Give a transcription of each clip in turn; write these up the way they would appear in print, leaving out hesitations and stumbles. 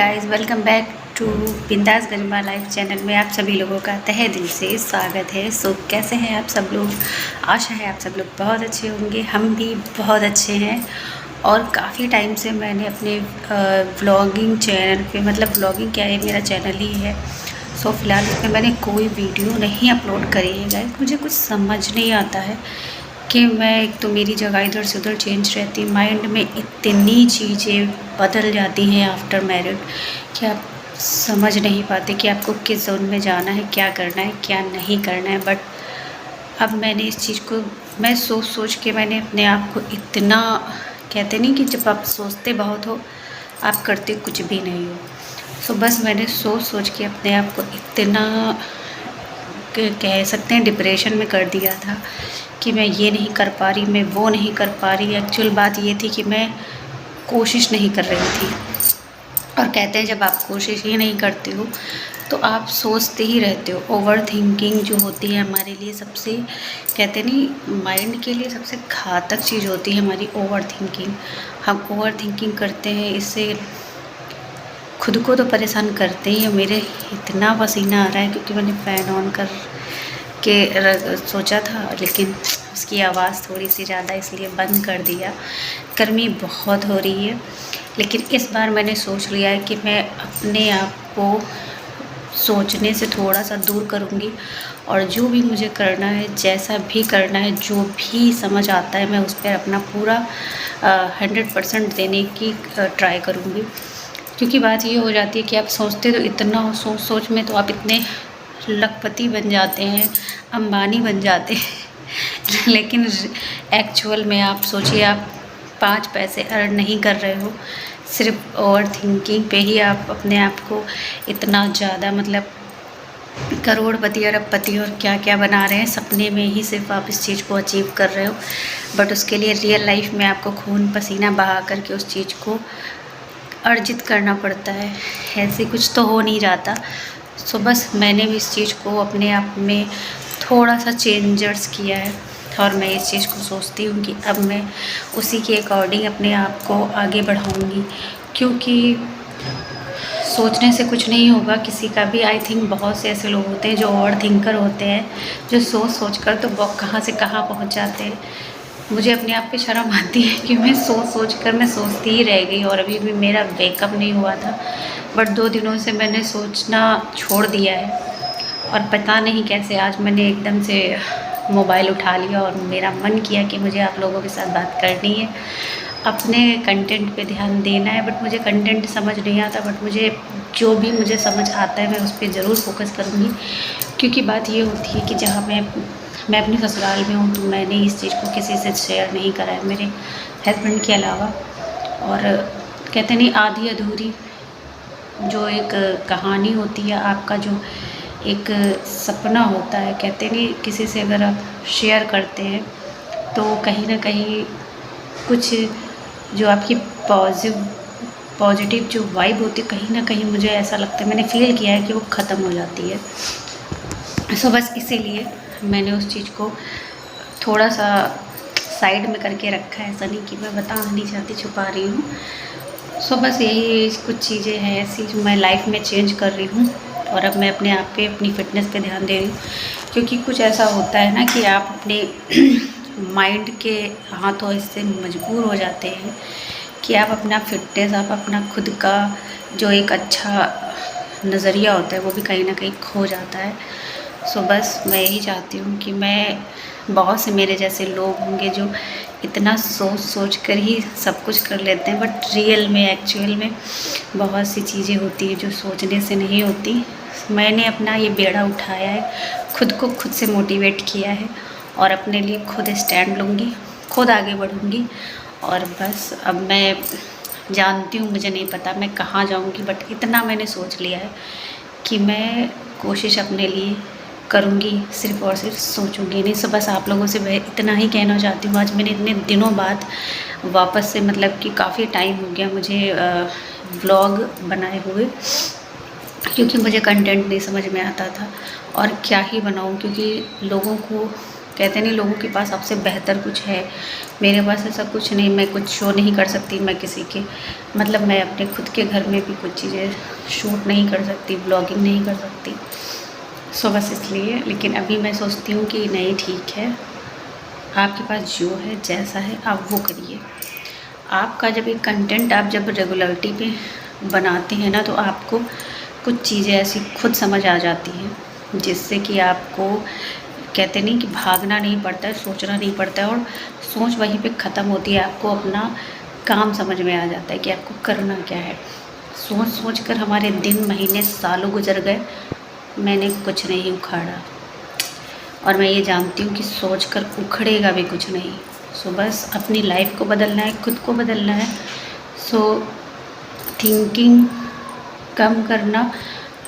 Guys, welcome back to बिंदास गरिमा life channel में आप सभी लोगों का तहे दिल से स्वागत है। सो कैसे हैं आप सब लोग? आशा है आप सब लोग बहुत अच्छे होंगे। हम भी बहुत अच्छे हैं। और काफ़ी टाइम से मैंने अपने व्लॉगिंग चैनल पे, मतलब व्लॉगिंग क्या है, मेरा चैनल ही है। सो फिलहाल इसमें मैंने कोई वीडियो नहीं अपलोड करी है गाइस। मुझे कुछ समझ नहीं आता है कि मैं, एक तो मेरी जगह इधर से उधर चेंज रहती, माइंड में इतनी चीज़ें बदल जाती हैं आफ्टर मैरिड कि आप समझ नहीं पाते कि आपको किस जोन में जाना है, क्या करना है, क्या नहीं करना है। बट अब मैंने इस चीज़ को, मैं सोच सोच के मैंने अपने आप को इतना, कहते नहीं कि जब आप सोचते बहुत हो आप करते कुछ भी नहीं हो। सो बस मैंने सोच सोच के अपने आप को इतना, कह सकते हैं, डिप्रेशन में कर दिया था कि मैं ये नहीं कर पा रही, मैं वो नहीं कर पा रही। एक्चुअल बात ये थी कि मैं कोशिश नहीं कर रही थी। और कहते हैं जब आप कोशिश ही नहीं करते हो तो आप सोचते ही रहते हो। ओवर थिंकिंग जो होती है हमारे लिए सबसे, कहते नहीं, माइंड के लिए सबसे घातक चीज़ होती है हमारी ओवर थिंकिंग। हम ओवर थिंकिंग करते हैं, इससे खुद को तो परेशान करते ही हैं। मेरे इतना पसीना आ रहा है क्योंकि मैंने फ़ैन ऑन कर के सोचा था, लेकिन उसकी आवाज़ थोड़ी सी ज़्यादा, इसलिए बंद कर दिया। गर्मी बहुत हो रही है, लेकिन इस बार मैंने सोच लिया है कि मैं अपने आप को सोचने से थोड़ा सा दूर करूँगी और जो भी मुझे करना है, जैसा भी करना है, जो भी समझ आता है, मैं उस पर अपना पूरा 100% देने की ट्राई करूँगी। क्योंकि बात ये हो जाती है कि आप सोचते तो इतना हो, सोच सोच में तो आप इतने लखपति बन जाते हैं, अंबानी बन जाते हैं लेकिन एक्चुअल में आप सोचिए, आप 5 पैसे अर्न नहीं कर रहे हो, सिर्फ ओवर थिंकिंग पे ही आप अपने आप को इतना ज़्यादा, मतलब करोड़पति अरबपति और क्या क्या बना रहे हैं। सपने में ही सिर्फ आप इस चीज़ को अचीव कर रहे हो, बट उसके लिए रियल लाइफ में आपको खून पसीना बहा करके उस चीज़ को अर्जित करना पड़ता है। ऐसे कुछ तो हो नहीं जाता। सो बस मैंने भी इस चीज़ को अपने आप में थोड़ा सा चेंजर्स किया है और मैं इस चीज़ को सोचती हूँ कि अब मैं उसी के अकॉर्डिंग अपने आप को आगे बढ़ाऊँगी। क्योंकि सोचने से कुछ नहीं होगा किसी का भी। आई थिंक बहुत से ऐसे लोग होते हैं जो ओवर थिंकर होते हैं, जो सोच सोच कर तो कहाँ से कहाँ पहुँच जाते हैं। मुझे अपने आप पे शर्म आती है कि मैं सोच सोच कर मैं सोचती ही रह गई और अभी भी मेरा वेकअप नहीं हुआ था। बट 2 दिनों से मैंने सोचना छोड़ दिया है और पता नहीं कैसे आज मैंने एकदम से मोबाइल उठा लिया और मेरा मन किया कि मुझे आप लोगों के साथ बात करनी है, अपने कंटेंट पे ध्यान देना है। बट मुझे कंटेंट समझ नहीं आता, बट मुझे जो भी मुझे समझ आता है मैं उस पर ज़रूर फोकस करूँगी। क्योंकि बात ये होती है कि जहाँ मैं अपने ससुराल में हूँ तो मैंने इस चीज़ को किसी से शेयर नहीं करा है, मेरे हस्बैंड के अलावा। और कहते नहीं, आधी अधूरी जो एक कहानी होती है, आपका जो एक सपना होता है, कहते नहीं, किसी से अगर आप शेयर करते हैं तो कहीं ना कहीं कुछ जो आपकी पॉजिटिव जो वाइब होती है, कहीं ना कहीं मुझे ऐसा लगता है, मैंने फील किया है कि वो ख़त्म हो जाती है। सो बस इसीलिए मैंने उस चीज़ को थोड़ा सा साइड में करके रखा है। ऐसा नहीं कि मैं बता नहीं चाहती, छुपा रही हूँ। सो बस यही कुछ चीज़ें हैं ऐसी जो मैं लाइफ में चेंज कर रही हूँ और अब मैं अपने आप पे, अपनी फ़िटनेस पे ध्यान दे रही हूँ। क्योंकि कुछ ऐसा होता है ना कि आप अपने माइंड के हाथों इससे मजबूर हो जाते हैं कि आप अपना फ़िटनेस, आप अपना खुद का जो एक अच्छा नज़रिया होता है वो भी कहीं ना कहीं खो जाता है। सो बस मैं यही चाहती हूँ कि मैं, बहुत से मेरे जैसे लोग होंगे जो इतना सोच सोच कर ही सब कुछ कर लेते हैं, बट रियल में, एक्चुअल में बहुत सी चीज़ें होती हैं जो सोचने से नहीं होती। मैंने अपना ये बेड़ा उठाया है, खुद को खुद से मोटिवेट किया है और अपने लिए खुद स्टैंड लूँगी, खुद आगे बढ़ूँगी। और बस अब मैं जानती हूँ, मुझे नहीं पता मैं कहाँ जाऊँगी, बट इतना मैंने सोच लिया है कि मैं कोशिश अपने लिए करूँगी, सिर्फ़ और सिर्फ सोचूंगी नहीं। सो बस आप लोगों से मैं इतना ही कहना चाहती हूँ। आज मैंने इतने दिनों बाद वापस से, मतलब कि काफ़ी टाइम हो गया मुझे व्लॉग बनाए हुए, क्योंकि मुझे कंटेंट नहीं समझ में आता था और क्या ही बनाऊँ। क्योंकि लोगों को, कहते नहीं लोगों के पास आपसे बेहतर कुछ है, मेरे पास ऐसा कुछ नहीं, मैं कुछ शो नहीं कर सकती, मैं किसी के मतलब मैं अपने खुद के घर में भी कुछ चीज़ें शूट नहीं कर सकती, ब्लॉगिंग नहीं कर सकती। सो बस इसलिए, लेकिन अभी मैं सोचती हूँ कि नहीं ठीक है, आपके पास जो है जैसा है आप वो करिए। आपका जब एक कंटेंट आप जब रेगुलरिटी पे बनाते हैं ना, तो आपको कुछ चीज़ें ऐसी खुद समझ आ जाती हैं जिससे कि आपको कहते नहीं कि भागना नहीं पड़ता है, सोचना नहीं पड़ता है, और सोच वहीं पे ख़त्म होती है। आपको अपना काम समझ में आ जाता है कि आपको करना क्या है। सोच सोच कर हमारे दिन महीने सालों गुजर गए, मैंने कुछ नहीं उखाड़ा, और मैं ये जानती हूँ कि सोच कर उखड़ेगा भी कुछ नहीं। सो बस अपनी लाइफ को बदलना है, खुद को बदलना है। सो थिंकिंग कम करना,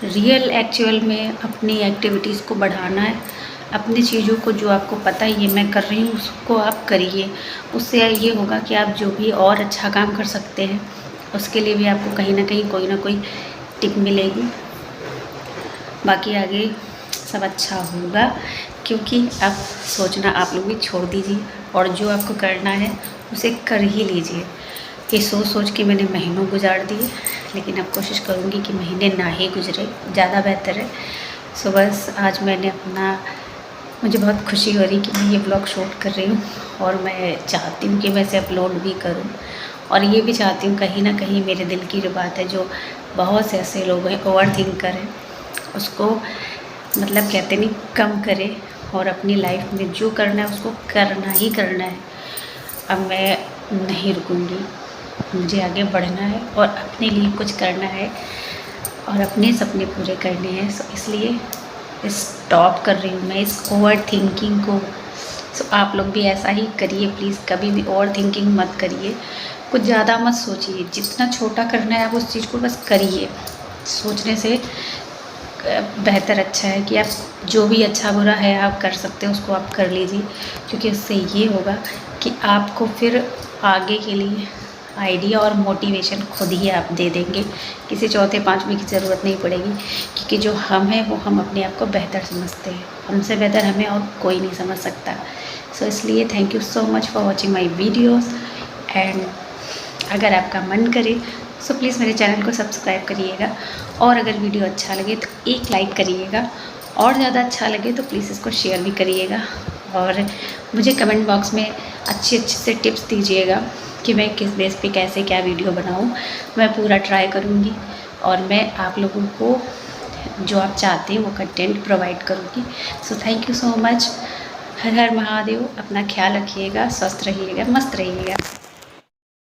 रियल एक्चुअल में अपनी एक्टिविटीज़ को बढ़ाना है। अपनी चीज़ों को जो आपको पता है ये मैं कर रही हूँ उसको आप करिए। उससे ये होगा कि आप जो भी और अच्छा काम कर सकते हैं उसके लिए भी आपको कहीं ना कहीं कोई ना कोई टिप मिलेगी। बाकी आगे सब अच्छा होगा, क्योंकि आप सोचना आप लोग भी छोड़ दीजिए और जो आपको करना है उसे कर ही लीजिए। ये सोच सोच के मैंने महीनों गुजार दिए, लेकिन अब कोशिश करूँगी कि महीने ना ही गुजरे, ज़्यादा बेहतर है। सो बस आज मैंने अपना, मुझे बहुत खुशी हो रही कि मैं ये ब्लॉग शूट कर रही हूँ, और मैं चाहती हूँ कि मैं इसे अपलोड भी करूँ, और ये भी चाहती हूँ कहीं ना कहीं मेरे दिल की जो बात है, जो बहुत से ऐसे लोग हैं ओवर थिंकर हैं, उसको मतलब कहते नहीं कम करे, और अपनी लाइफ में जो करना है उसको करना ही करना है। अब मैं नहीं रुकूंगी, मुझे आगे बढ़ना है और अपने लिए कुछ करना है और अपने सपने पूरे करने हैं। सो इसलिए स्टॉप कर रही हूँ मैं इस ओवर थिंकिंग को। सो आप लोग भी ऐसा ही करिए प्लीज़, कभी भी ओवर थिंकिंग मत करिए, कुछ ज़्यादा मत सोचिए, जितना छोटा करना है आप उस चीज़ को बस करिए। सोचने से बेहतर अच्छा है कि आप जो भी अच्छा बुरा है आप कर सकते हो उसको आप कर लीजिए, क्योंकि उससे ये होगा कि आपको फिर आगे के लिए आइडिया और मोटिवेशन खुद ही आप दे देंगे, किसी चौथे पांचवें की ज़रूरत नहीं पड़ेगी, क्योंकि जो हम हैं वो हम अपने आप को बेहतर समझते हैं, हमसे बेहतर हमें और कोई नहीं समझ सकता। सो इसलिए thank you so much for watching my videos, and अगर आपका मन करे सो प्लीज़ मेरे चैनल को सब्सक्राइब करिएगा, और अगर वीडियो अच्छा लगे तो एक लाइक करिएगा, और ज़्यादा अच्छा लगे तो प्लीज़ इसको शेयर भी करिएगा, और मुझे कमेंट बॉक्स में अच्छे से टिप्स दीजिएगा कि मैं किस बेस पे कैसे क्या वीडियो बनाऊं। मैं पूरा ट्राई करूंगी और मैं आप लोगों को जो आप चाहते हैं वो कंटेंट प्रोवाइड करूंगी। So thank you so much. हर हर महादेव। अपना ख्याल रखिएगा, स्वस्थ रहिएगा, मस्त रहिएगा।